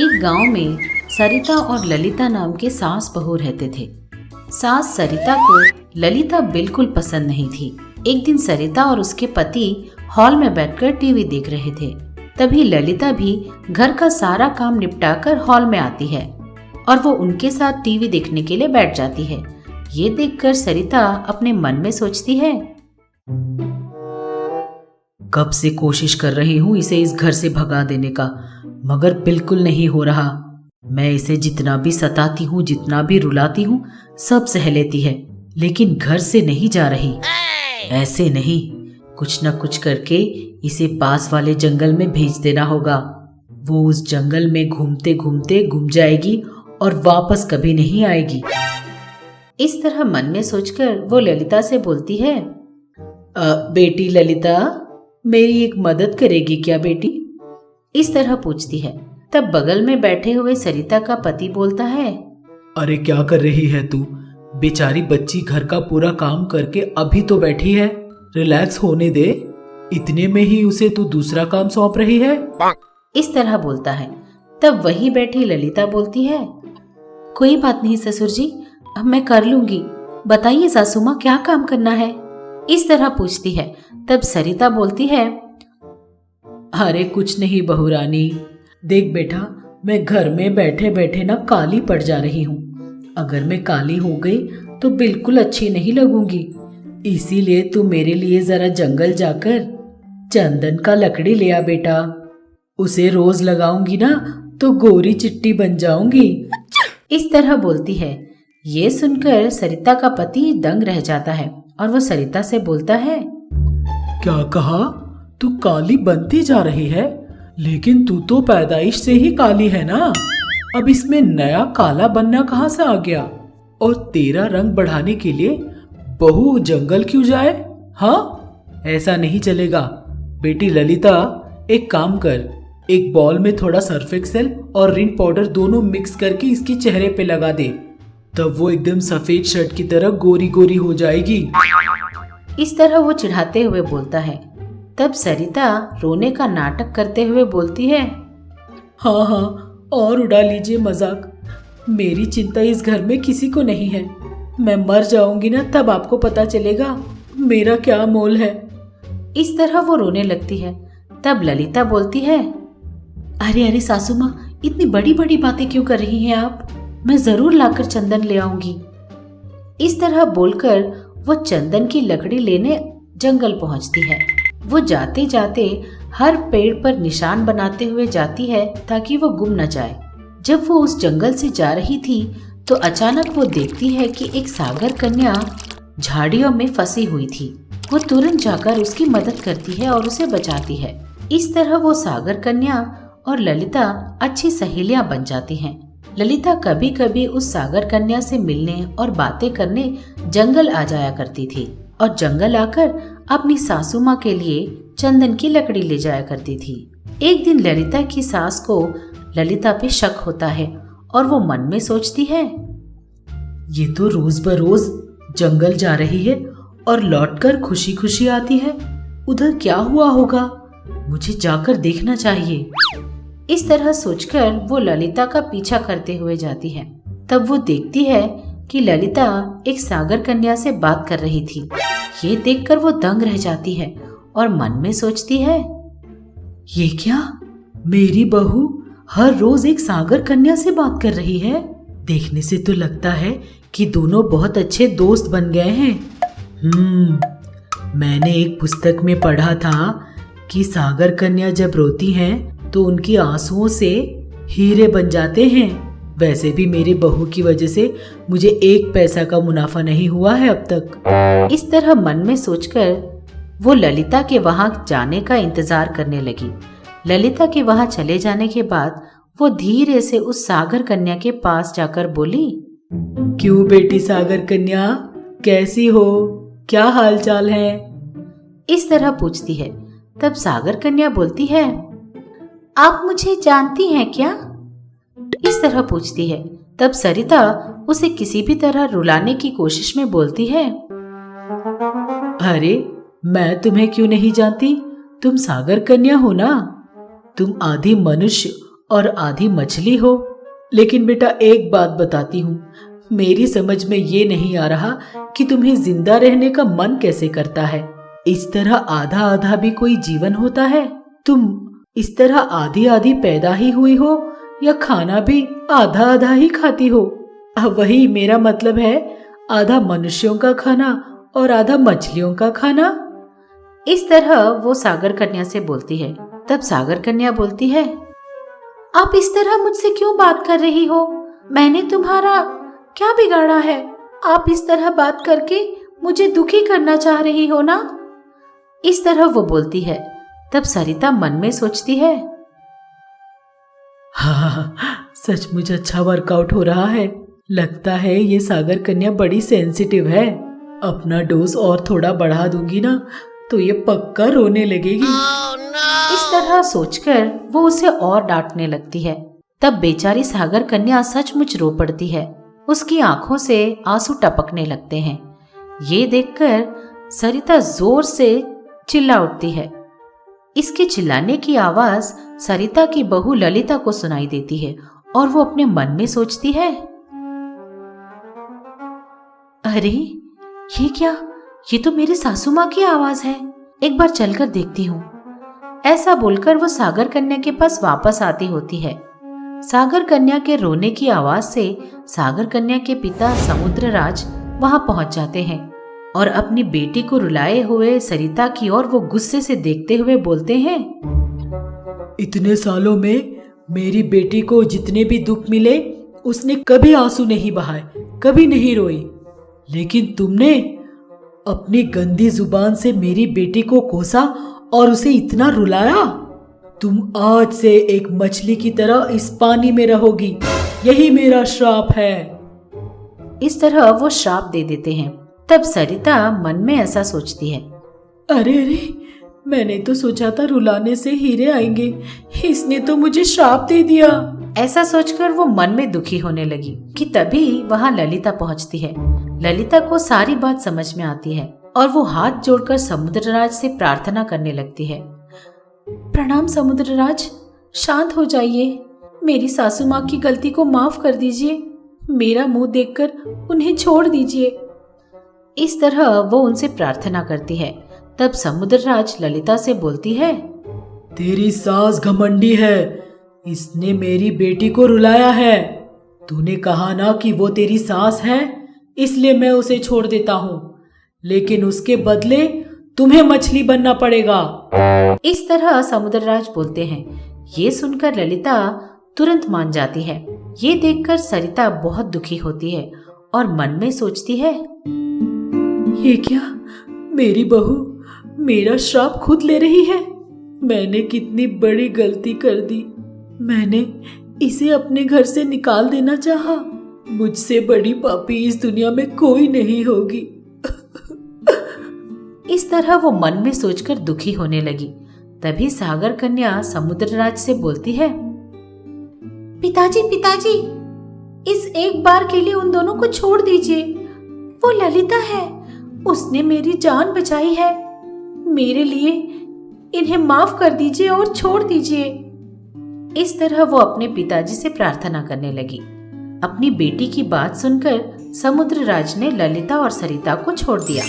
एक गांव में सरिता और ललिता नाम के सास बहू रहते थे। सास सरिता को ललिता बिल्कुल पसंद नहीं थी। एक दिन सरिता और उसके पति हॉल में बैठकर टीवी देख रहे थे। तभी ललिता भी घर का सारा काम निपटाकर हॉल में आती है और वो उनके साथ टीवी देखने के लिए बैठ जाती है। ये देखकर सरिता अपने मन में सोचती है, कब से कोशिश कर रही हूँ इसे इस घर से भगा देने का, मगर बिल्कुल नहीं हो रहा। मैं इसे जितना भी सताती हूँ, जितना भी रुलाती हूँ, सब सह लेती है, लेकिन घर से नहीं जा रही। ऐसे नहीं, कुछ न कुछ करके इसे पास वाले जंगल में भेज देना होगा। वो उस जंगल में घूमते घूमते गुम जाएगी और वापस कभी नहीं आएगी। इस तरह मन में सोचकर वो ललिता से बोलती है, बेटी ललिता, मेरी एक मदद करेगी क्या बेटी? इस तरह पूछती है। तब बगल में बैठे हुए सरिता का पति बोलता है, अरे क्या कर रही है तू? बेचारी बच्ची घर का पूरा काम करके अभी तो बैठी है, रिलैक्स होने दे। इतने में ही उसे तू दूसरा काम सौंप रही है। इस तरह बोलता है। तब वही बैठी ललिता बोलती है, कोई बात नहीं ससुर जी, अब मैं कर लूंगी। बताइए सासू माँ, क्या काम करना है? इस तरह पूछती है। तब सरिता बोलती है, अरे कुछ नहीं बहू रानी, देख बेटा, मैं घर में बैठे बैठे ना काली पड़ जा रही हूँ। अगर मैं काली हो गई तो बिल्कुल अच्छी नहीं लगूंगी। इसीलिए तू मेरे लिए जरा जंगल जाकर चंदन का लकड़ी ले आ बेटा। उसे रोज लगाऊंगी ना तो गोरी चिट्टी बन जाऊंगी। इस तरह बोलती है। ये सुनकर सरिता का पति दंग रह जाता है और वो सरिता से बोलता है, क्या कहा? तू काली बनती जा रही है, लेकिन तू तो पैदाइश से ही काली है ना। अब इसमें नया काला बनना कहाँ से आ गया? और तेरा रंग बढ़ाने के लिए बहू जंगल क्यों जाए? हाँ, ऐसा नहीं चलेगा। बेटी ललिता, एक काम कर, एक बॉल में थोड़ा सर्फ एक्सेल और रिन पाउडर दोनों मिक्स करके इसके चेहरे पे लगा दे, तब वो एकदम सफेद शर्ट की तरह गोरी गोरी हो जाएगी। इस तरह वो चिढ़ाते हुए बोलता है। तब सरिता रोने का नाटक करते हुए बोलती है, हाँ हाँ, और उड़ा लीजिए मजाक। मेरी चिंता इस घर में किसी को नहीं है। मैं मर जाऊंगी ना, तब आपको पता चलेगा मेरा क्या मोल है। इस तरह वो रोने लगती है। तब ललिता बोलती है, अरे अरे सासू माँ, इतनी बड़ी बड़ी बातें क्यों कर रही हैं आप? मैं जरूर लाकर चंदन ले आऊंगी। इस तरह बोलकर वो चंदन की लकड़ी लेने जंगल पहुंचती है। वो जाते जाते हर पेड़ पर निशान बनाते हुए जाती है ताकि वो गुम न जाए। जब वो उस जंगल से जा रही थी तो अचानक वो देखती है कि एक सागर कन्या झाड़ियों में फंसी हुई थी। वो तुरंत जाकर उसकी मदद करती है और उसे बचाती है। इस तरह वो सागर कन्या और ललिता अच्छी सहेलियां बन जाती हैं। ललिता कभी कभी उस सागर कन्या से मिलने और बातें करने जंगल आ जाया करती थी और जंगल आकर अपनी सासू माँ के लिए चंदन की लकड़ी ले जाया करती थी। एक दिन ललिता की सास को ललिता पे शक होता है और वो मन में सोचती है, ये तो रोज बरोज जंगल जा रही है और लौटकर खुशी खुशी आती है। उधर क्या हुआ होगा? मुझे जाकर देखना चाहिए। इस तरह सोचकर वो ललिता का पीछा करते हुए जाती है। तब वो देखती है कि ललिता एक सागर कन्या से बात कर रही थी। ये देखकर वो दंग रह जाती है और मन में सोचती है, ये क्या? मेरी बहू हर रोज एक सागर कन्या से बात कर रही है। देखने से तो लगता है कि दोनों बहुत अच्छे दोस्त बन गए हैं। मैंने एक पुस्तक में पढ़ा था कि सागर कन्या जब रोती हैं तो उनकी आंसुओं से हीरे बन जाते हैं। वैसे भी मेरी बहू की वजह से मुझे एक पैसा का मुनाफा नहीं हुआ है अब तक। इस तरह मन में सोचकर वो ललिता के वहां जाने का इंतजार करने लगी। ललिता के वहां चले जाने के बाद वो धीरे से उस सागर कन्या के पास जाकर बोली, क्यों बेटी सागर कन्या, कैसी हो? क्या हाल चाल है? इस तरह पूछती है। तब सागर कन्या बोलती है, आप मुझे जानती हैं क्या? इस तरह पूछती है। तब सरिता उसे किसी भी तरह रुलाने की कोशिश में बोलती है, अरे मैं तुम्हें क्यों नहीं जानती? तुम सागर कन्या हो ना। तुम आधी मनुष्य और आधी मछली हो। लेकिन बेटा एक बात बताती हूँ, मेरी समझ में ये नहीं आ रहा कि तुम्हें जिंदा रहने का मन कैसे करता है। इस तरह आधा आधा भी कोई जीवन होता है? तुम इस तरह आधी आधी पैदा ही हुई हो या खाना भी आधा आधा ही खाती हो? वही मेरा मतलब है, आधा मनुष्यों का खाना और आधा मछलियों का खाना। इस तरह वो सागर कन्या से बोलती है। तब सागर कन्या बोलती है, आप इस तरह मुझसे क्यों बात कर रही हो? मैंने तुम्हारा क्या बिगाड़ा है? आप इस तरह बात करके मुझे दुखी करना चाह रही हो ना? इस तरह वो बोलती है। तब सरिता मन में सोचती है, हाँ, सचमुच अच्छा वर्कआउट हो रहा है। लगता है ये सागर कन्या बड़ी सेंसिटिव है। अपना डोज और थोड़ा बढ़ा दूंगी ना तो ये पक्का रोने लगेगी। इस तरह सोचकर वो उसे और डांटने लगती है। तब बेचारी सागर कन्या सचमुच रो पड़ती है। उसकी आंखों से आंसू टपकने लगते हैं। ये देखकर सरिता जोर से चिल्ला उठती है। इसके चिल्लाने की आवाज सरिता की बहू ललिता को सुनाई देती है और वो अपने मन में सोचती है, अरे ये क्या? ये तो मेरी सासू माँ की आवाज है। एक बार चलकर देखती हूँ। ऐसा बोलकर वो सागर कन्या के पास वापस आती होती है। सागर कन्या के रोने की आवाज से सागर कन्या के पिता समुद्रराज वहां पहुंच जाते हैं और अपनी बेटी को रुलाए हुए सरिता की ओर वो गुस्से से देखते हुए बोलते हैं, इतने सालों में मेरी बेटी को जितने भी दुख मिले उसने कभी आंसू नहीं बहाए, कभी नहीं रोई। लेकिन तुमने अपनी गंदी जुबान से मेरी बेटी को कोसा और उसे इतना रुलाया। तुम आज से एक मछली की तरह इस पानी में रहोगी, यही मेरा श्राप है। इस तरह वो श्राप दे देते हैं। तब सरिता मन में ऐसा सोचती है, अरे अरे, मैंने तो सोचा था रुलाने से हीरे आएंगे, इसने तो मुझे श्राप दे दिया। ऐसा सोचकर वो मन में दुखी होने लगी कि तभी वहां ललिता पहुंचती है। ललिता को सारी बात समझ में आती है और वो हाथ जोड़कर समुद्रराज से प्रार्थना करने लगती है, प्रणाम समुद्रराज, शांत हो जाइए। मेरी सासू माँ की गलती को माफ कर दीजिए। मेरा मुंह देखकर उन्हें छोड़ दीजिए। इस तरह वो उनसे प्रार्थना करती है। तब समुद्रराज ललिता से बोलती है, तेरी सास घमंडी है, इसने मेरी बेटी को रुलाया है। तूने कहा ना कि वो तेरी सास है, इसलिए मैं उसे छोड़ देता हूँ, लेकिन उसके बदले तुम्हें मछली बनना पड़ेगा। इस तरह समुद्रराज बोलते हैं। ये सुनकर ललिता तुरंत मान जाती है। ये देखकर सरिता बहुत दुखी होती है और मन में सोचती है, ये क्या, मेरी बहू मेरा श्राप खुद ले रही है। मैंने कितनी बड़ी गलती कर दी। मैंने इसे अपने घर से निकाल देना चाहा। मुझसे बड़ी पापी इस दुनिया में कोई नहीं होगी। इस तरह वो मन में सोचकर दुखी होने लगी। तभी सागर कन्या समुद्रराज से बोलती है, पिताजी पिताजी, इस एक बार के लिए उन दोनों को छोड़ दीजिए। वो ललिता है, उसने मेरी जान बचाई है। मेरे लिए इन्हें माफ कर दीजिए और छोड़ दीजिए। इस तरह वो अपने पिताजी से प्रार्थना करने लगी। अपनी बेटी की बात सुनकर समुद्रराज ने ललिता और सरिता को छोड़ दिया।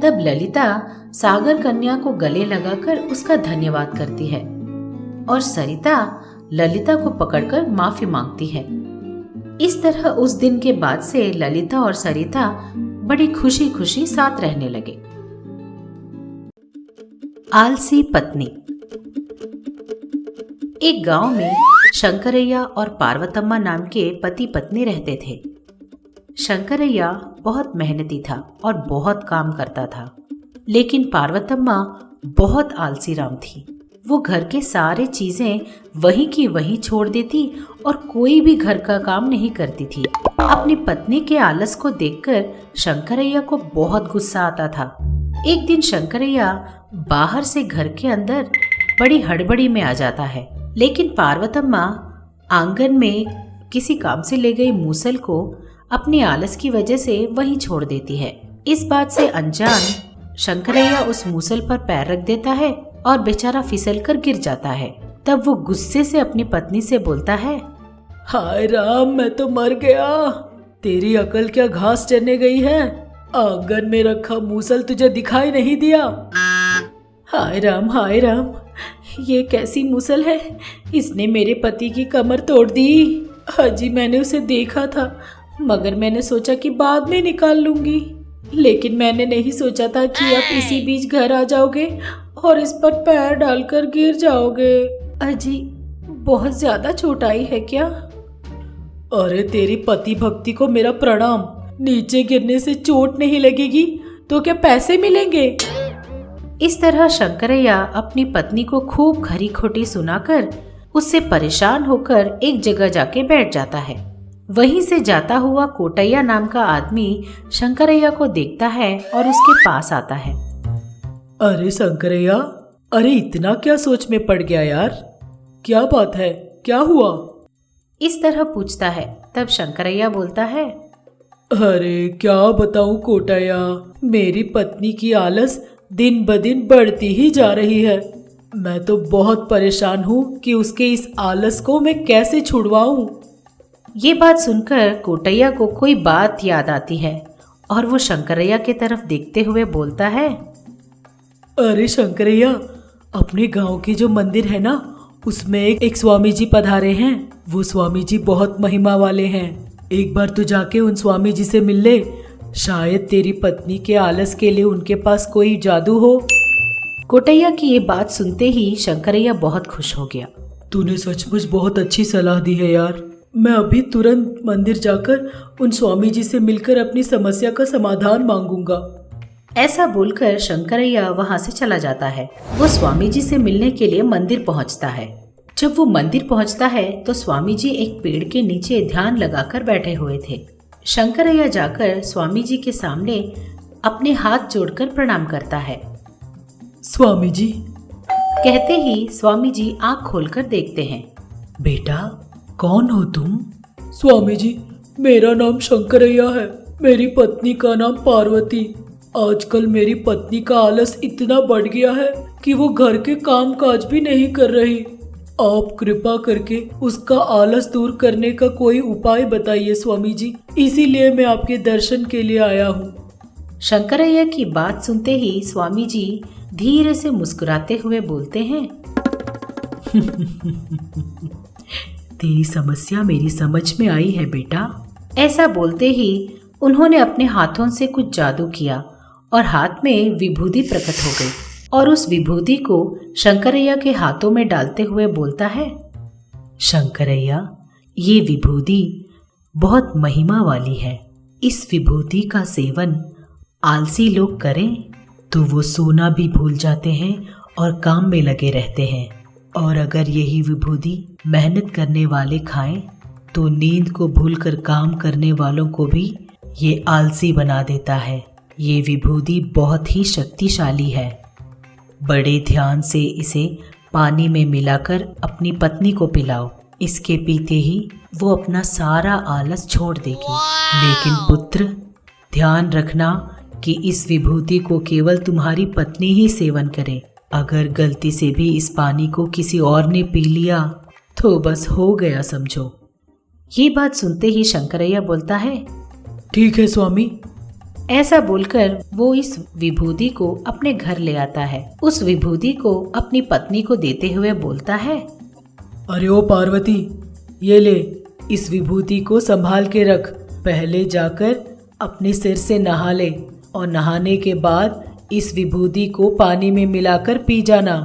तब ललिता सागर कन्या को गले लगाकर उसका धन्यवाद करती है और सरिता ललिता को पकड़कर माफी मांगती है। इस तरह उस दिन के बाद से ललिता और सरिता बड़ी खुशी खुशी साथ रहने लगे। आलसी पत्नी। एक गांव में शंकरैया और पार्वतम्मा नाम के पति पत्नी रहते थे। शंकरैया बहुत मेहनती था और बहुत काम करता था, लेकिन पार्वतम्मा बहुत आलसी राम थी। वो घर के सारे चीजें वहीं की वहीं छोड़ देती और कोई भी घर का काम नहीं करती थी। अपनी पत्नी के आलस को देखकर शंकरैया को बहुत गुस्सा आता था। एक दिन शंकरैया बाहर से घर के अंदर बड़ी हड़बड़ी में आ जाता है, लेकिन पार्वतम्मा आंगन में किसी काम से ले गई मूसल को अपने आलस की वजह से वहीं छोड़ देती है। इस बात से अनजान शंकरैया उस मूसल पर पैर रख देता है और बेचारा फिसल कर गिर जाता है। तब वो गुस्से से अपनी पत्नी से बोलता है, हाय राम, मैं तो मर गया। तेरी अकल क्या घास चरने गई है? आंगन में रखा मूसल तुझे दिखाई नहीं दिया? हाय राम, ये कैसी मूसल है? इसने मेरे पति की कमर तोड़ दी। हाजी, मैंने उसे देखा था, मगर मैंने सोचा कि बाद में निकाल लूंगी, लेकिन मैंने नहीं सोचा था कि आप इसी बीच घर आ जाओगे और इस पर पैर डालकर गिर जाओगे। अजी, बहुत ज्यादा चोट आई है क्या? अरे तेरी पति भक्ति को मेरा प्रणाम। नीचे गिरने से चोट नहीं लगेगी तो क्या पैसे मिलेंगे? इस तरह शंकरैया अपनी पत्नी को खूब खरी खोटी सुनाकर उससे परेशान होकर एक जगह जाके बैठ जाता है। वहीं से जाता हुआ कोटैया नाम का आदमी शंकरैया को देखता है और उसके पास आता है। अरे शंकरैया, अरे इतना क्या सोच में पड़ गया यार? क्या बात है, क्या हुआ? इस तरह पूछता है। तब शंकरैया बोलता है, अरे क्या बताऊं कोटैया, मेरी पत्नी की आलस दिन ब दिन बढ़ती ही जा रही है। मैं तो बहुत परेशान हूँ कि उसके इस आलस को मैं कैसे छुड़वाऊं। ये बात सुनकर कोटैया को कोई बात याद आती है और वो शंकरैया की तरफ देखते हुए बोलता है, अरे शंकरैया, अपने गांव के जो मंदिर है ना, उसमें एक स्वामी जी पधारे हैं। वो स्वामी जी बहुत महिमा वाले हैं। एक बार तू जाके उन स्वामी जी से मिल ले। शायद तेरी पत्नी के आलस के लिए उनके पास कोई जादू हो। कोटैया की ये बात सुनते ही शंकरैया बहुत खुश हो गया। तूने सचमुच बहुत अच्छी सलाह दी है यार। मैं अभी तुरंत मंदिर जाकर उन स्वामी जी से मिलकर अपनी समस्या का समाधान मांगूंगा। ऐसा बोलकर शंकरैया वहां से चला जाता है। वो स्वामी जी से मिलने के लिए मंदिर पहुंचता है। जब वो मंदिर पहुंचता है तो स्वामी जी एक पेड़ के नीचे ध्यान लगाकर बैठे हुए थे। शंकरैया जाकर स्वामी जी के सामने अपने हाथ जोड़कर प्रणाम करता है। स्वामी जी, कहते ही स्वामी जी आंख खोलकर देखते हैं। बेटा, कौन हो तुम? स्वामी जी, मेरा नाम शंकरैया है। मेरी पत्नी का नाम पार्वती। आजकल मेरी पत्नी का आलस इतना बढ़ गया है कि वो घर के काम काज भी नहीं कर रही। आप कृपा करके उसका आलस दूर करने का कोई उपाय बताइए स्वामी जी। इसीलिए मैं आपके दर्शन के लिए आया हूँ। शंकरैया की बात सुनते ही स्वामी जी धीरे से मुस्कुराते हुए बोलते हैं, तेरी समस्या मेरी समझ में आई है बेटा। ऐसा बोलते ही उन्होंने अपने हाथों से कुछ जादू किया और हाथ में विभूति प्रकट हो गई और उस विभूति को शंकरैया के हाथों में डालते हुए बोलता है, शंकरैया, ये विभूति बहुत महिमा वाली है। इस विभूति का सेवन आलसी लोग करें तो वो सोना भी भूल जाते हैं और काम में लगे रहते हैं, और अगर यही विभूति मेहनत करने वाले खाएं तो नींद को भूलकर काम करने वालों को भी ये आलसी बना देता है। ये विभूति बहुत ही शक्तिशाली है। बड़े ध्यान से इसे पानी में मिलाकर अपनी पत्नी को पिलाओ। इसके पीते ही वो अपना सारा आलस छोड़ देगी। लेकिन पुत्र, ध्यान रखना कि इस विभूति को केवल तुम्हारी पत्नी ही सेवन करे। अगर गलती से भी इस पानी को किसी और ने पी लिया तो बस हो गया समझो। ये बात सुनते ही शंकरैया बोलता है, ठीक है स्वामी। ऐसा बोलकर वो इस विभूति को अपने घर ले आता है। उस विभूति को अपनी पत्नी को देते हुए बोलता है, अरे ओ पार्वती, ये ले, इस विभूति को संभाल के रख। पहले जाकर अपने सिर से नहा ले और नहाने के बाद इस विभूति को पानी में मिलाकर पी जाना।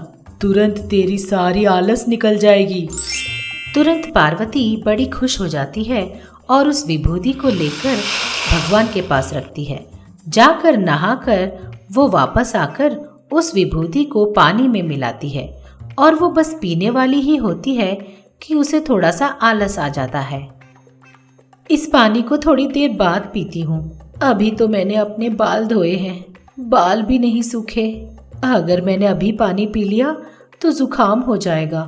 तुरंत तेरी सारी आलस निकल जाएगी। तुरंत पार्वती बड़ी खुश हो जाती है और उस विभूति को लेकर भगवान के पास रखती है। जाकर नहाकर वो वापस आकर उस विभूति को पानी में मिलाती है और वो बस पीने वाली ही होती है कि उसे थोड़ा सा आलस आ जाता है। इस पानी को थोड़ी देर बाद पीती हूँ। अभी तो मैंने अपने बाल धोए हैं, बाल भी नहीं सूखे। अगर मैंने अभी पानी पी लिया तो जुकाम हो जाएगा।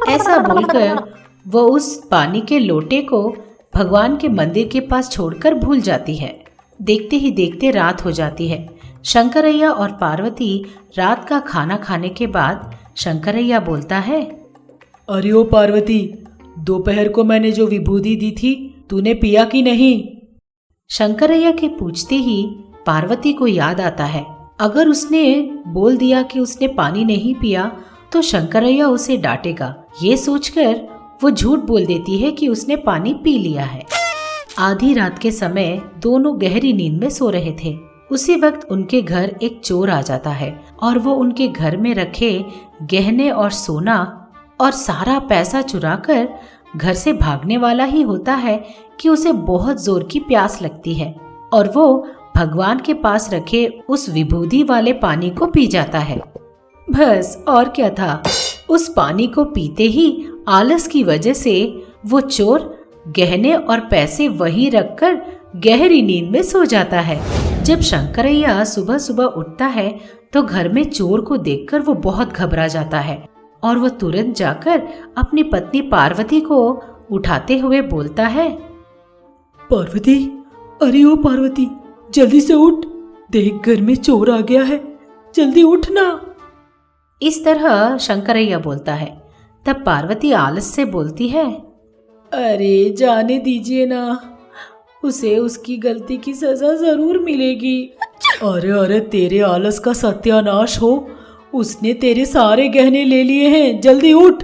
ऐसा बोलकर वो उस पानी के लोटे को भगवान के मंदिर के पास छोड़कर भूल जाती है। देखते ही देखते रात हो जाती है। शंकरैया और पार्वती रात का खाना खाने के बाद शंकरैया बोलता है, अरे ओ पार्वती, दोपहर को मैंने जो विभूति दी थी तूने पिया कि नहीं? शंकरैया के पूछते ही पार्वती को याद आता है, अगर उसने बोल दिया कि उसने पानी नहीं पिया तो शंकरैया उसे डांटेगा। ये सोचकर वो झूठ बोल देती है कि उसने पानी पी लिया है। आधी रात के समय दोनों गहरी नींद में सो रहे थे। उसी वक्त उनके घर एक चोर आ जाता है और वो उनके घर में रखे गहने और सोना और सारा पैसा चुराकर घर से भागने वाला ही होता है कि उसे बहुत जोर की प्यास लगती है और वो भगवान के पास रखे उस विभूति वाले पानी को पी जाता है। बस और क्या था, उस पानी को पीते ही आलस की वजह से वो चोर गहने और पैसे वहीं रखकर गहरी नींद में सो जाता है। जब शंकरैया सुबह सुबह उठता है तो घर में चोर को देखकर वो बहुत घबरा जाता है और वो तुरंत जाकर अपनी पत्नी पार्वती को उठाते हुए बोलता है, पार्वती, अरे ओ पार्वती, जल्दी से उठ, देख घर में चोर आ गया है, जल्दी उठ ना। इस तरह शंकरैया बोलता है। तब पार्वती आलस से बोलती है, अरे जाने दीजिए ना, उसे उसकी गलती की सजा जरूर मिलेगी। अरे अरे, तेरे आलस का सत्यानाश हो, उसने तेरे सारे गहने ले लिए हैं, जल्दी उठ।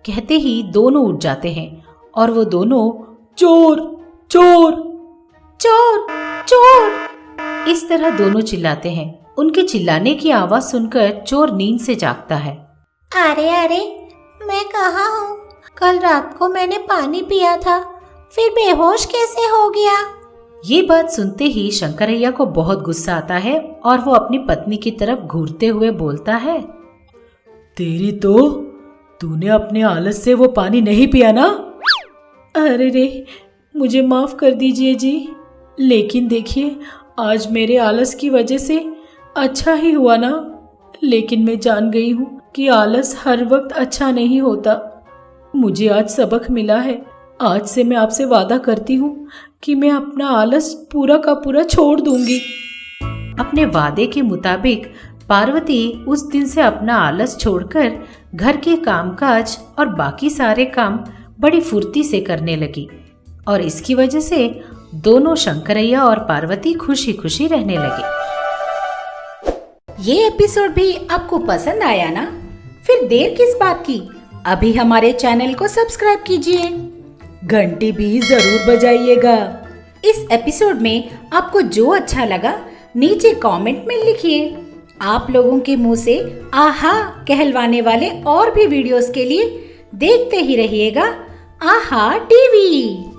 कहते ही दोनों उठ जाते हैं और वो दोनों चोर चोर चोर चोर इस तरह दोनों चिल्लाते हैं। उनके चिल्लाने की आवाज सुनकर चोर नींद से जागता है। अरे अरे, मैं कहाँ हूँ? कल रात को मैंने पानी पिया था, फिर बेहोश कैसे हो गया? ये बात सुनते ही शंकरैया को बहुत गुस्सा आता है और वो अपनी पत्नी की तरफ घूरते हुए बोलता है, तेरी तो, तूने अपने आलस से वो पानी नहीं पिया ना? अरे रे, मुझे माफ कर दीजिए जी, लेकिन देखिए आज मेरे आलस की वजह से अच्छा ही हुआ ना, लेकिन मैं जान गई हूँ कि आलस हर वक्त अच्छा नहीं होता। मुझे आज सबक मिला है। आज से मैं आपसे वादा करती हूँ कि मैं अपना आलस पूरा का पूरा छोड़ दूंगी। अपने वादे के मुताबिक पार्वती उस दिन से अपना आलस छोड़कर घर के कामकाज और बाकी सारे काम बड़ी फुर्ती से करने लगी और इसकी वजह से दोनों शंकरैया और पार्वती खुशी खुशी रहने लगे। ये एपिसोड भी आपको पसंद आया ना? फिर देर किस बात की, अभी हमारे चैनल को सब्सक्राइब कीजिए, घंटी भी जरूर बजाइएगा। इस एपिसोड में आपको जो अच्छा लगा नीचे कमेंट में लिखिए। आप लोगों के मुंह से आहा कहलवाने वाले और भी वीडियोस के लिए देखते ही रहिएगा आहा टीवी।